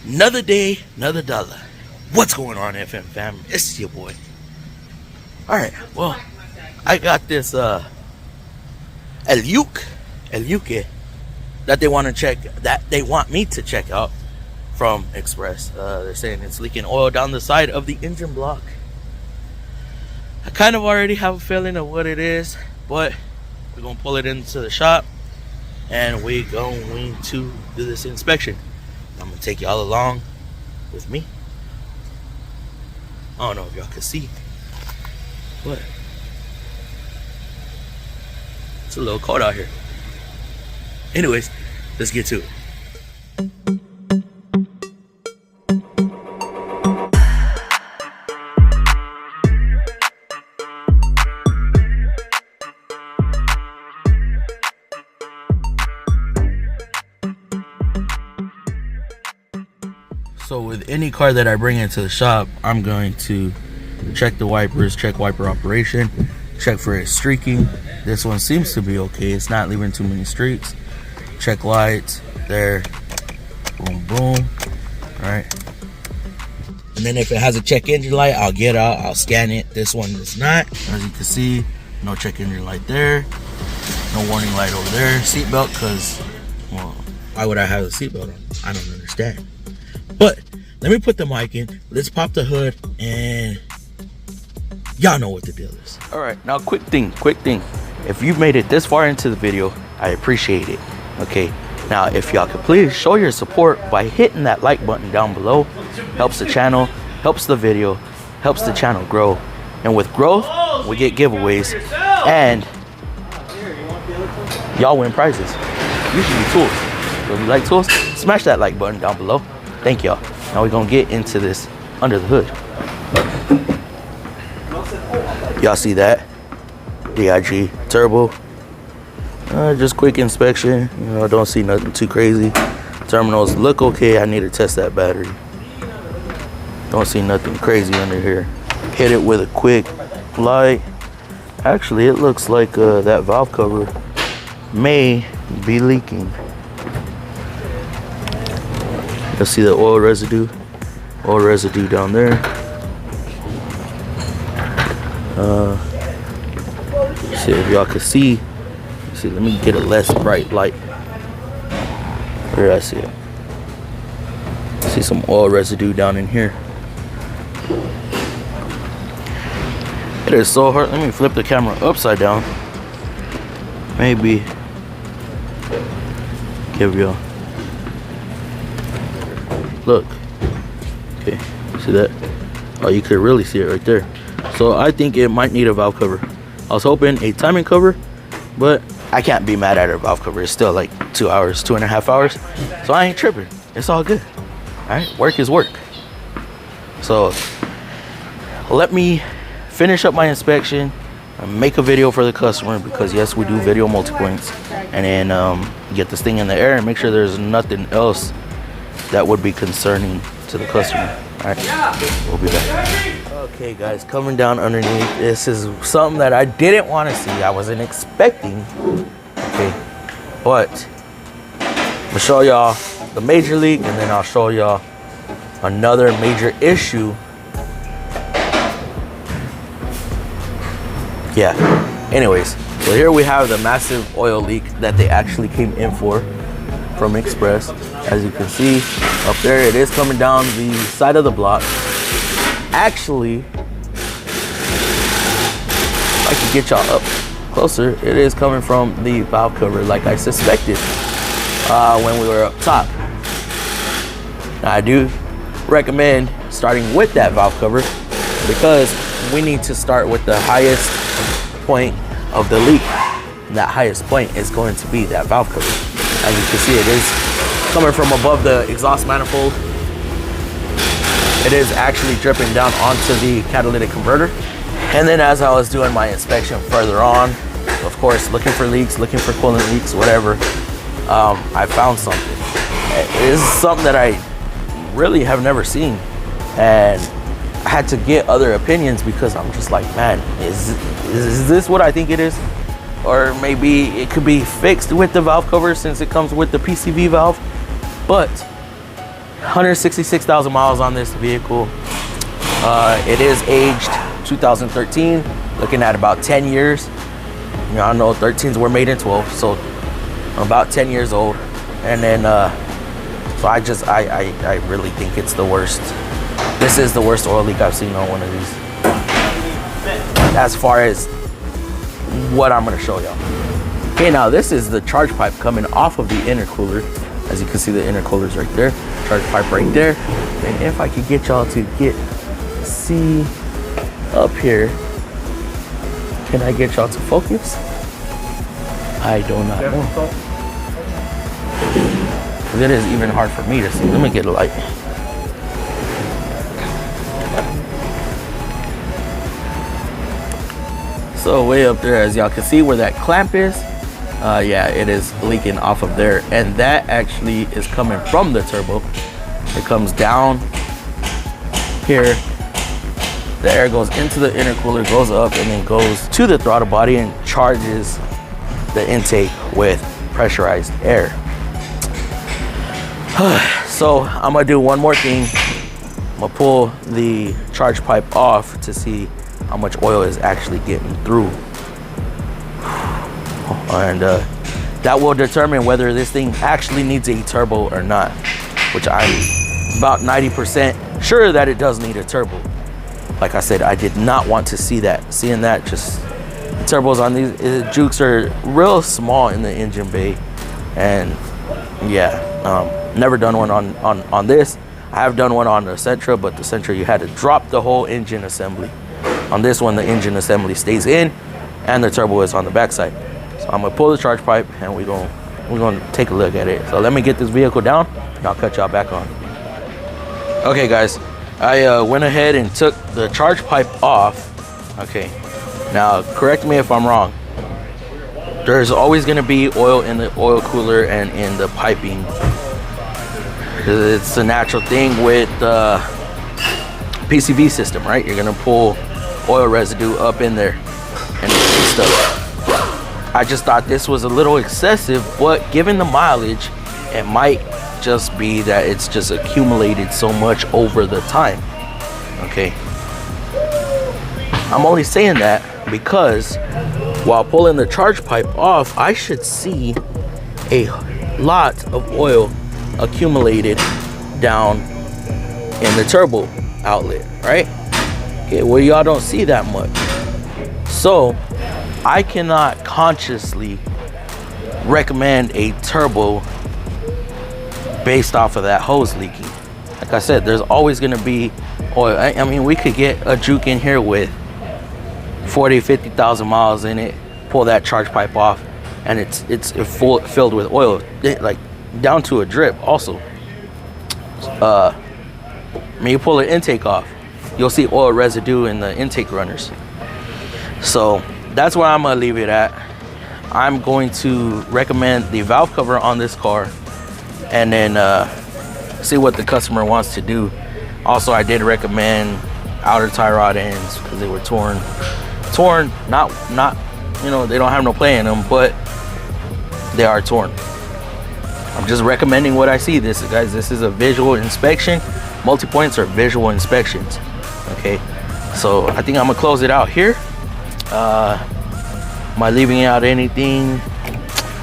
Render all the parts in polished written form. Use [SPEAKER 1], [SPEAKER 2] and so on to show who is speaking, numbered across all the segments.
[SPEAKER 1] Another day, another dollar. What's going on, FMFAM? It's your boy. Alright, well, I got this MILWAUKEE that they want to check, that they want me to check out from Express. They're saying it's leaking oil down the side of the engine block. I kind of already have a feeling of what it is, but we're gonna pull it into the shop and we're going to do this inspection. I'm gonna take y'all along with me. I don't know if y'all can see, but it's a little cold out here. Anyways, let's get to it. So with any car that I bring into the shop, I'm going to check the wipers, check wiper operation, check for it streaking. This one seems to be okay. It's not leaving too many streaks. Check lights, there, boom, boom, all right. And then if it has a check engine light, I'll get out, I'll scan it. This one does not. As you can see, no check engine light there, no warning light over there. Seatbelt, because, well, why would I have a seatbelt on? I don't understand. But let me put the mic in, let's pop the hood, and y'all know what the deal is. All right, now quick thing. If you've made it this far into the video, I appreciate it, okay? Now, if y'all could please show your support by hitting that like button down below. Helps the channel, helps the video, helps the channel grow. And with growth, we get giveaways, and y'all win prizes. Usually tools. So if you like tools, smash that like button down below. Thank y'all. Now we're gonna get into this under the hood. Y'all see that? DIG turbo. Just quick inspection. You know, I don't see nothing too crazy. Terminals look okay. I need to test that battery. Don't see nothing crazy under here. Hit it with a quick light. Actually, it looks like that valve cover may be leaking. You'll see the oil residue down there. See if y'all can see. See, let me get a less bright light. Where I see it. See some oil residue down in here. It is so hard. Let me flip the camera upside down. Maybe give y'all. Look, okay, see that? Oh, you could really see it right there. So I think it might need a valve cover. I was hoping a timing cover, but I can't be mad at a valve cover. It's still like 2 hours, 2.5 hours. So I ain't tripping. It's all good. All right, work is work. So let me finish up my inspection and make a video for the customer, because yes, we do video multi-points, and then get this thing in the air and make sure there's nothing else that would be concerning to the customer. All right, we'll be back. Okay guys, coming down underneath, this is something that I didn't want to see. I wasn't expecting, okay, but I'm gonna show y'all the major leak, and then I'll show y'all another major issue. Yeah, anyways, so here we have the massive oil leak that they actually came in for from Express. As you can see up there, it is coming down the side of the block. Actually, if I can get y'all up closer, it is coming from the valve cover, like I suspected when we were up top. Now, I do recommend starting with that valve cover, because we need to start with the highest point of the leak. And that highest point is going to be that valve cover. As you can see, it is coming from above the exhaust manifold. It is actually dripping down onto the catalytic converter. And then as I was doing my inspection further on, of course, looking for leaks, looking for coolant leaks, whatever, I found something. It is something that I really have never seen. And I had to get other opinions, because I'm just like, man, is this what I think it is? Or maybe it could be fixed with the valve cover, since it comes with the PCV valve. But 166,000 miles on this vehicle. It is aged 2013, looking at about 10 years. You know, I know 13s were made in 12, so about 10 years old. And then so I really think it's the worst. This is the worst oil leak I've seen on one of these, as far as what I'm gonna show y'all. Okay, now this is the charge pipe coming off of the intercooler. As you can see, the intercooler's right there, charge pipe right there. And if I could get y'all to see up here, can I get y'all to focus? I do not know. It is even hard for me to see. Let me get a light. So way up there, as y'all can see where that clamp is, yeah, it is leaking off of there, and that actually is coming from the turbo. It comes down here, the air goes into the intercooler, goes up, and then goes to the throttle body and charges the intake with pressurized air. So I'm gonna do one more thing. I'm gonna pull the charge pipe off to see how much oil is actually getting through, and that will determine whether this thing actually needs a turbo or not, which I'm about 90% sure that it does need a turbo. Like I said, I did not want to see that. Seeing that, just turbos on these Jukes are real small in the engine bay, and yeah, never done one on this. I have done one on the Sentra, but the Sentra you had to drop the whole engine assembly. On this one, the engine assembly stays in and the turbo is on the backside. So I'm gonna pull the charge pipe and we're gonna take a look at it. So let me get this vehicle down and I'll cut y'all back on. Okay guys, I went ahead and took the charge pipe off. Okay, now correct me if I'm wrong. There's always gonna be oil in the oil cooler and in the piping. It's a natural thing with the PCV system, right? You're gonna pull oil residue up in there and stuff. I just thought this was a little excessive, but given the mileage, it might just be that it's just accumulated so much over the time. Okay, I'm only saying that because while pulling the charge pipe off, I should see a lot of oil accumulated down in the turbo outlet, right? Okay, well, y'all don't see that much. So I cannot consciously recommend a turbo based off of that hose leaking. Like I said, there's always gonna be oil. I mean, we could get a Juke in here with 40, 50,000 miles in it, pull that charge pipe off, and it's filled with oil, like down to a drip also. When you pull the intake off, you'll see oil residue in the intake runners. So that's where I'm gonna leave it at. I'm going to recommend the valve cover on this car and then see what the customer wants to do. Also, I did recommend outer tie rod ends because they were torn, not you know, they don't have no play in them, but they are torn. I'm just recommending what I see. This, guys, this is a visual inspection. Multi-points are visual inspections. Okay, so I think I'm gonna close it out here. Am I leaving out anything?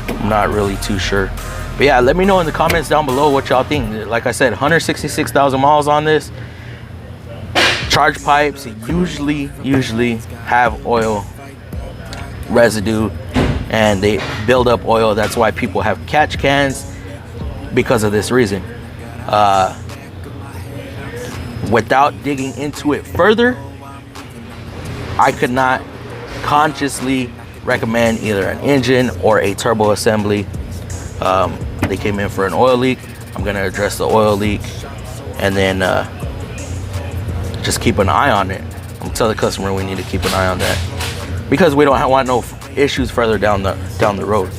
[SPEAKER 1] I'm not really too sure, but yeah, let me know in the comments down below what y'all think. Like I said, 166,000 miles on this. Charge pipes usually have oil residue and they build up oil. That's why people have catch cans, because of this reason. Without digging into it further, I could not consciously recommend either an engine or a turbo assembly. They came in for an oil leak. I'm gonna address the oil leak and then just keep an eye on it. I'm gonna tell the customer we need to keep an eye on that because we don't want no issues further down the road.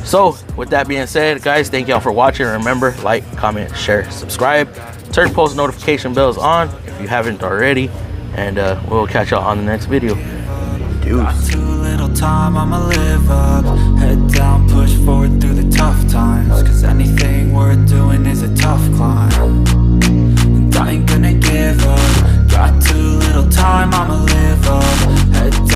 [SPEAKER 1] So with that being said, guys, thank y'all for watching. Remember, like, comment, share, subscribe, turn post notification bells on if you haven't already, and we'll catch y'all on the next video.
[SPEAKER 2] Got too little time, I'ma live up, head down, push forward through the tough times, cause anything worth doing is a tough climb, and I ain't gonna give up. Got too little time, I'ma live up. Head